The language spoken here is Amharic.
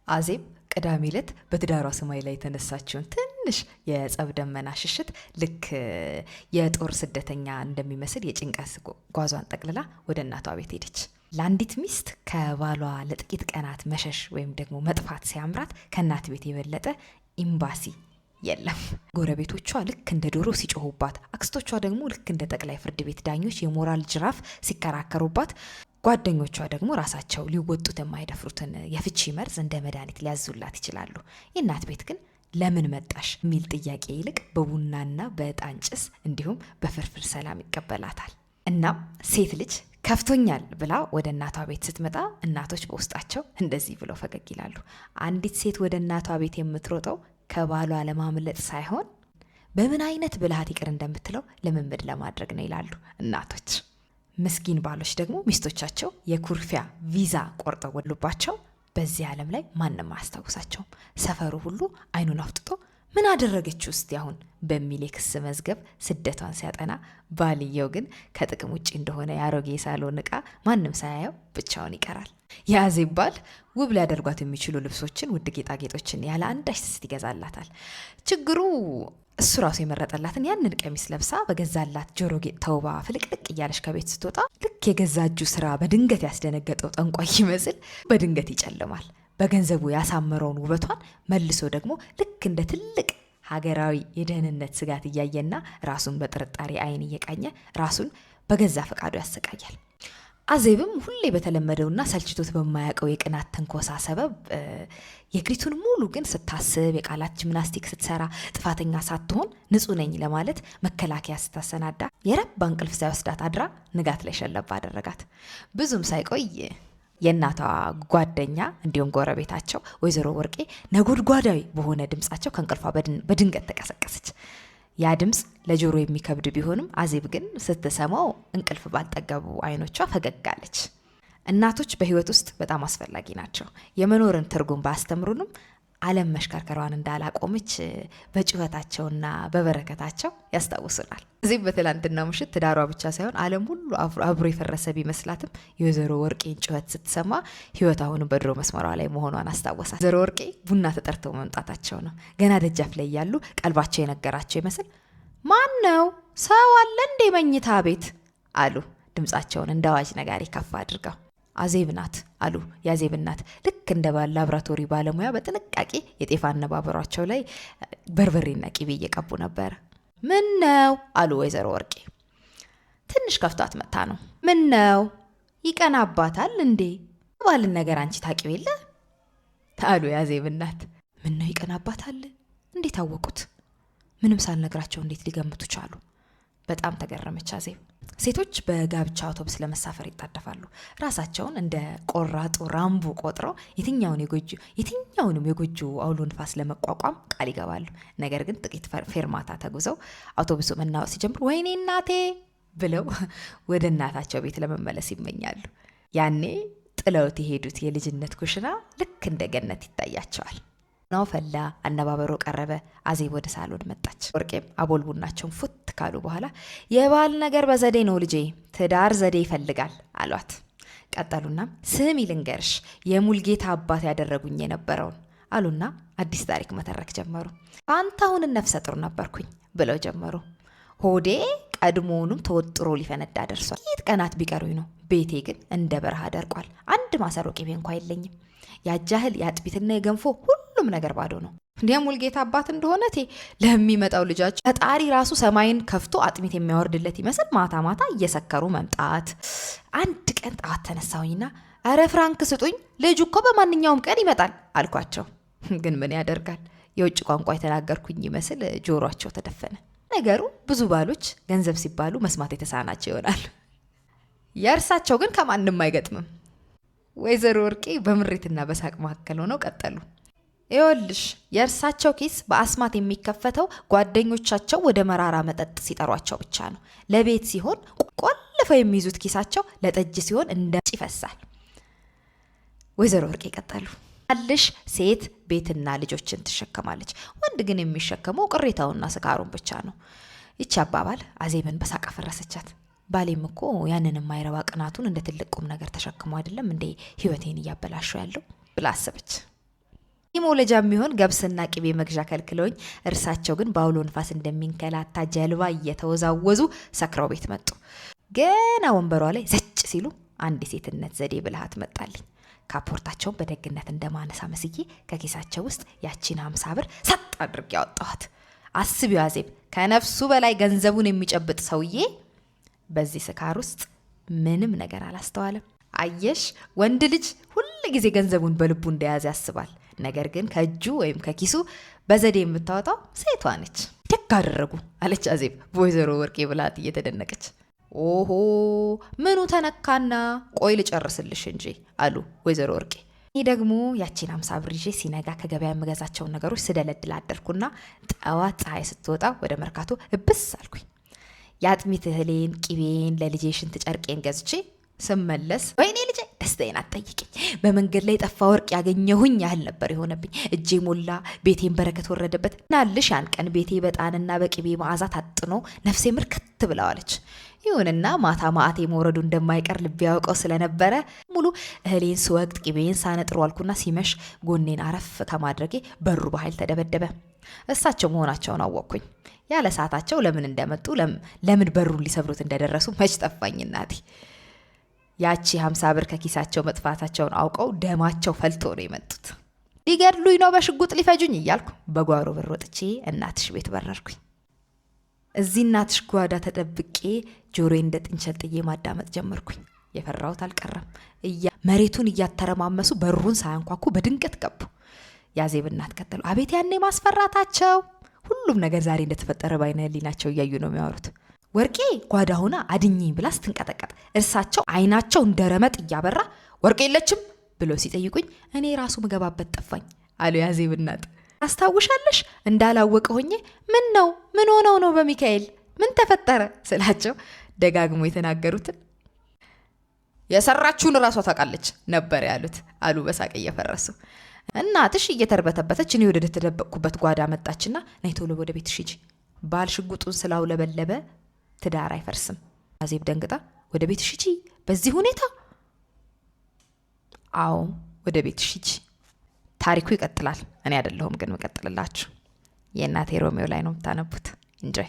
አዜብ ቅዳሜ ዕለት በትዳሯ ሰማይ ላይ የተነሳችውን ትንሽ የጸብ ደመና ሽሽት ልክ የጦር ስደተኛ እንደሚመስል የጭንቀት ጓዟን ጠቅልላ ወደ እናቷ ቤት ሄደች። ለአንዲት ሚስት ከባሏ ለጥቂት ቀናት መሸሽ ወይም ደግሞ መጥፋት ሲያምራት ከእናት ቤት የበለጠ ኤምባሲ የለም። ጎረቤቶቿ ልክ እንደ ዶሮ ሲጮሁባት፣ አክስቶቿ ደግሞ ልክ እንደ ጠቅላይ ፍርድ ቤት ዳኞች የሞራል ጅራፍ ሲከራከሩባት፣ ጓደኞቿ ደግሞ ራሳቸው ሊወጡት የማይደፍሩትን የፍቺ መርዝ እንደ መድኃኒት ሊያዙላት ይችላሉ። የእናት ቤት ግን ለምን መጣሽ የሚል ጥያቄ ይልቅ በቡናና በዕጣን ጭስ እንዲሁም በፍርፍር ሰላም ይቀበላታል። እናም ሴት ልጅ ከፍቶኛል ብላ ወደ እናቷ ቤት ስትመጣ እናቶች በውስጣቸው እንደዚህ ብለው ፈገግ ይላሉ። አንዲት ሴት ወደ እናቷ ቤት የምትሮጠው ከባሏ ለማምለጥ ሳይሆን በምን አይነት ብልሃት ይቅር እንደምትለው ልምምድ ለማድረግ ነው ይላሉ እናቶች። ምስኪን ባሎች ደግሞ ሚስቶቻቸው የኩርፊያ ቪዛ ቆርጠው ወሉባቸው በዚህ ዓለም ላይ ማንም አያስታውሳቸውም። ሰፈሩ ሁሉ አይኑን አፍጥጦ ምን አደረገችው እስቲ አሁን በሚል የክስ መዝገብ ስደቷን ሲያጠና፣ ባልየው ግን ከጥቅም ውጭ እንደሆነ የአሮጌ ሳሎን ዕቃ ማንም ሳያየው ብቻውን ይቀራል። የአዜብ ባል ውብ ሊያደርጓት የሚችሉ ልብሶችን፣ ውድ ጌጣጌጦችን ያለ አንዳች ስስት ይገዛላታል። ችግሩ እሱ ራሱ የመረጠላትን ያንን ቀሚስ ለብሳ በገዛላት ጆሮ ጌጥ ተውባ ፍልቅልቅ እያለች ከቤት ስትወጣ ልክ የገዛ እጁ ስራ በድንገት ያስደነገጠው ጠንቋይ ይመስል በድንገት ይጨልማል። በገንዘቡ ያሳመረውን ውበቷን መልሶ ደግሞ ልክ እንደ ትልቅ ሀገራዊ የደህንነት ስጋት እያየና ራሱን በጥርጣሬ አይን እየቃኘ ራሱን በገዛ ፈቃዱ ያሰቃያል። አዜብም ሁሌ በተለመደውና ሰልችቶት በማያውቀው የቅናት ተንኮሳ ሰበብ የክሪቱን ሙሉ ግን ስታስብ፣ የቃላት ጂምናስቲክ ስትሰራ፣ ጥፋተኛ ሳትሆን ንጹህ ነኝ ለማለት መከላከያ ስታሰናዳ የረባ እንቅልፍ ሳይወስዳት አድራ ንጋት ላይ ሸለባ አደረጋት። ብዙም ሳይቆይ የእናቷ ጓደኛ እንዲሁም ጎረቤታቸው ወይዘሮ ወርቄ ነጎድጓዳዊ በሆነ ድምጻቸው ከእንቅልፏ በድንገት ተቀሰቀሰች። ያ ድምፅ ለጆሮ የሚከብድ ቢሆንም አዜብ ግን ስትሰማው እንቅልፍ ባልጠገቡ አይኖቿ ፈገጋለች። እናቶች በህይወት ውስጥ በጣም አስፈላጊ ናቸው። የመኖርን ትርጉም ባስተምሩንም ዓለም መሽከርከሯን እንዳላቆመች በጩኸታቸውና በበረከታቸው ያስታውሱናል። እዚህ በትላንትና ምሽት ትዳሯ ብቻ ሳይሆን ዓለም ሁሉ አብሮ የፈረሰ ቢመስላትም የወይዘሮ ወርቄን ጩኸት ስትሰማ ህይወት አሁን በድሮ መስመሯ ላይ መሆኗን አስታወሳት። ወይዘሮ ወርቄ ቡና ተጠርተው መምጣታቸው ነው። ገና ደጃፍ ላይ ያሉ ቀልባቸው የነገራቸው ይመስል ማን ነው ሰው አለ እንዴ መኝታ ቤት አሉ፣ ድምጻቸውን እንደ አዋጅ ነጋሪ ከፍ አድርገው። አዜብ ናት አሉ የአዜብ እናት ልክ እንደ ላብራቶሪ ባለሙያ በጥንቃቄ የጤፍ አነባበሯቸው ላይ በርበሬና ቂቤ እየቀቡ ነበር። ምን ነው አሉ ወይዘሮ ወርቄ። ትንሽ ከፍቷት መታ ነው። ምን ነው ይቀናባታል እንዴ? ባልን ነገር አንቺ ታውቂው የለ አሉ የአዜብ እናት። ምን ነው ይቀናባታል? እንዴት አወቁት? ምንም ሳልነግራቸው እንዴት ሊገምቱ ቻሉ? በጣም ተገረመች አዜብ። ሴቶች በጋብቻ አውቶቡስ ለመሳፈር ይጣደፋሉ። ራሳቸውን እንደ ቆራጡ ራምቦ ቆጥረው የትኛውንም የጎጆ አውሎ ንፋስ ለመቋቋም ቃል ይገባሉ። ነገር ግን ጥቂት ፌርማታ ተጉዘው አውቶቡሱ መናወጥ ሲጀምር ወይኔ እናቴ ብለው ወደ እናታቸው ቤት ለመመለስ ይመኛሉ። ያኔ ጥለውት የሄዱት የልጅነት ኩሽና ልክ እንደ ገነት ይታያቸዋል። ናው ፈላ፣ አነባበሮ ቀረበ። አዜብ ወደ ሳሎን መጣች። ወርቄም አቦል ቡናቸውን ፉት ካሉ በኋላ የባል ነገር በዘዴ ነው ልጄ፣ ትዳር ዘዴ ይፈልጋል አሏት። ቀጠሉና ስም ይልንገርሽ የሙልጌታ አባት ያደረጉኝ የነበረውን አሉና አዲስ ታሪክ መተረክ ጀመሩ። ፋንታሁንን ነፍሰ ጡር ነበርኩኝ ብለው ጀመሩ። ሆዴ ቀድሞውንም ተወጥሮ ሊፈነዳ ደርሷል። ጥቂት ቀናት ቢቀሩኝ ነው። ቤቴ ግን እንደ በረሃ ደርቋል። አንድ ማሰሮ ቅቤ እንኳ የለኝም። ያጃህል የአጥቢትና የገንፎ ሁሉም ነገር ባዶ ነው። እንዲያም ሙልጌታ አባት እንደሆነ ለሚመጣው ልጃቸው ፈጣሪ ራሱ ሰማይን ከፍቶ አጥሚት የሚያወርድለት ይመስል ማታ ማታ እየሰከሩ መምጣት። አንድ ቀን ጠዋት ተነሳሁኝና አረ ፍራንክ ስጡኝ፣ ልጁ እኮ በማንኛውም ቀን ይመጣል አልኳቸው። ግን ምን ያደርጋል የውጭ ቋንቋ የተናገርኩኝ ይመስል ጆሮአቸው ተደፈነ። ነገሩ ብዙ ባሎች ገንዘብ ሲባሉ መስማት የተሳናቸው ይሆናል። የእርሳቸው ግን ከማንም አይገጥምም። ወይዘሮ ወርቄ በምሬትና በሳቅ መካከል ሆነው ቀጠሉ። ይኸውልሽ የእርሳቸው ኪስ በአስማት የሚከፈተው ጓደኞቻቸው ወደ መራራ መጠጥ ሲጠሯቸው ብቻ ነው። ለቤት ሲሆን ቆልፈው የሚይዙት ኪሳቸው ለጠጅ ሲሆን እንደ ይፈሳል። ወይዘሮ ወርቄ ቀጠሉ። አልሽ ሴት ቤትና ልጆችን ትሸከማለች፣ ወንድ ግን የሚሸከመው ቅሬታውና ስካሩን ብቻ ነው። ይቺ አባባል አዜብን በሳቅ አፈረሰቻት። ባሌም እኮ ያንን የማይረባ ቅናቱን እንደ ትልቅ ቁም ነገር ተሸክሞ አይደለም እንዴ ህይወቴን እያበላሸው ያለው ብላ አሰበች። ሞለጃ የሚሆን ገብስና ቅቤ መግዣ ከልክለውኝ እርሳቸው ግን በአውሎ ንፋስ እንደሚንከላታ ጀልባ እየተወዛወዙ ሰክረው ቤት መጡ። ገና ወንበሯ ላይ ዘጭ ሲሉ አንድ የሴትነት ዘዴ ብልሃት መጣልኝ። ካፖርታቸውን በደግነት እንደማነሳ መስዬ ከኪሳቸው ውስጥ ያቺን 50 ብር ሰጥ አድርጌ ያወጣኋት። አስቢው አዜብ፣ ከነፍሱ በላይ ገንዘቡን የሚጨብጥ ሰውዬ በዚህ ስካር ውስጥ ምንም ነገር አላስተዋለም። አየሽ፣ ወንድ ልጅ ሁል ጊዜ ገንዘቡን በልቡ እንደያዘ ያስባል። ነገር ግን ከእጁ ወይም ከኪሱ በዘዴ የምታወጣው ሴቷ ነች። ደግ አደረጉ አለች አዜብ በወይዘሮ ወርቄ ብልሃት እየተደነቀች። ኦሆ ምኑ ተነካና? ቆይ ልጨርስልሽ እንጂ አሉ ወይዘሮ ወርቄ። እኔ ደግሞ ያቺን 50 ብር ይዤ ሲነጋ ከገበያ የምገዛቸውን ነገሮች ስደለድል አደርኩና ጠዋት ፀሐይ ስትወጣ ወደ መርካቶ እብስ አልኩኝ። የአጥሚት እህሌን፣ ቂቤን፣ ለልጄ ሽንት ጨርቄን ገዝቼ ስመለስ ወይኔ ልጄ ደስታዬን አትጠይቅኝ። በመንገድ ላይ ጠፋ ወርቅ ያገኘሁኝ ያህል ነበር የሆነብኝ። እጄ ሞላ፣ ቤቴን በረከት ወረደበት። ናልሽ ያን ቀን ቤቴ በጣንና በቂቤ መዓዛ ታጥኖ ነፍሴ ምርክት ብለዋለች። ይሁንና ማታ ማዕቴ መውረዱ እንደማይቀር ልብ ያውቀው ስለነበረ ሙሉ እህሌን ስወቅጥ ቂቤን ሳነጥሮ አልኩና ሲመሽ ጎኔን አረፍ ከማድረጌ በሩ በኃይል ተደበደበ። እሳቸው መሆናቸውን አወቅኩኝ። ያለ ሰዓታቸው ለምን እንደመጡ ለምን በሩን ሊሰብሩት እንደደረሱ መች ጠፋኝ እናቴ። ያቺ 50 ብር ከኪሳቸው መጥፋታቸውን አውቀው ደማቸው ፈልቶ ነው የመጡት። ሊገድሉኝ ነው፣ በሽጉጥ ሊፈጁኝ እያልኩ በጓሮ በር ወጥቼ እናትሽ ቤት በረርኩኝ። እዚህ እናትሽ ጓዳ ተደብቄ ጆሮዬ እንደ ጥንቸል ጥዬ ማዳመጥ ጀመርኩኝ። የፈራሁት አልቀረም። መሬቱን እያተረማመሱ በሩን ሳያንኳኩ በድንገት ገቡ። ያዜብ እናት ቀጠሉ። አቤት ያኔ ማስፈራታቸው! ሁሉም ነገር ዛሬ እንደተፈጠረ ባይነ ህሊናቸው እያዩ ነው የሚያወሩት። ወርቄ ጓዳ ሆና አድኝኝ ብላ ስትንቀጠቀጥ እርሳቸው አይናቸው እንደረመጥ እያበራ ወርቄ የለችም ብሎ ሲጠይቁኝ እኔ ራሱ ምገባበት ጠፋኝ አሉ ያዜብ እናት። አስታውሻለሽ? እንዳላወቀ ሆኜ ምን ነው ምን ሆነው ነው በሚካኤል ምን ተፈጠረ ስላቸው ደጋግሞ የተናገሩትን የሰራችውን ራሷ ታውቃለች ነበር ያሉት አሉ በሳቅ እየፈረሱ። እናትሽ እየተርበተበተች እኔ ወደ ተደበቅኩበት ጓዳ መጣችና ነይ ቶሎ ወደ ቤትሽ ሂጂ፣ ባል ሽጉጡን ስላውለበለበ ትዳር አይፈርስም። አዜብ ደንግጣ ወደ ቤትሽ ሂጂ በዚህ ሁኔታ? አዎ ወደ ቤትሽ ሂጂ። ታሪኩ ይቀጥላል። እኔ አይደለሁም ግን መቀጥልላችሁ። የእናቴ ሮሚዮ ላይ ነው የምታነቡት። እንጆይ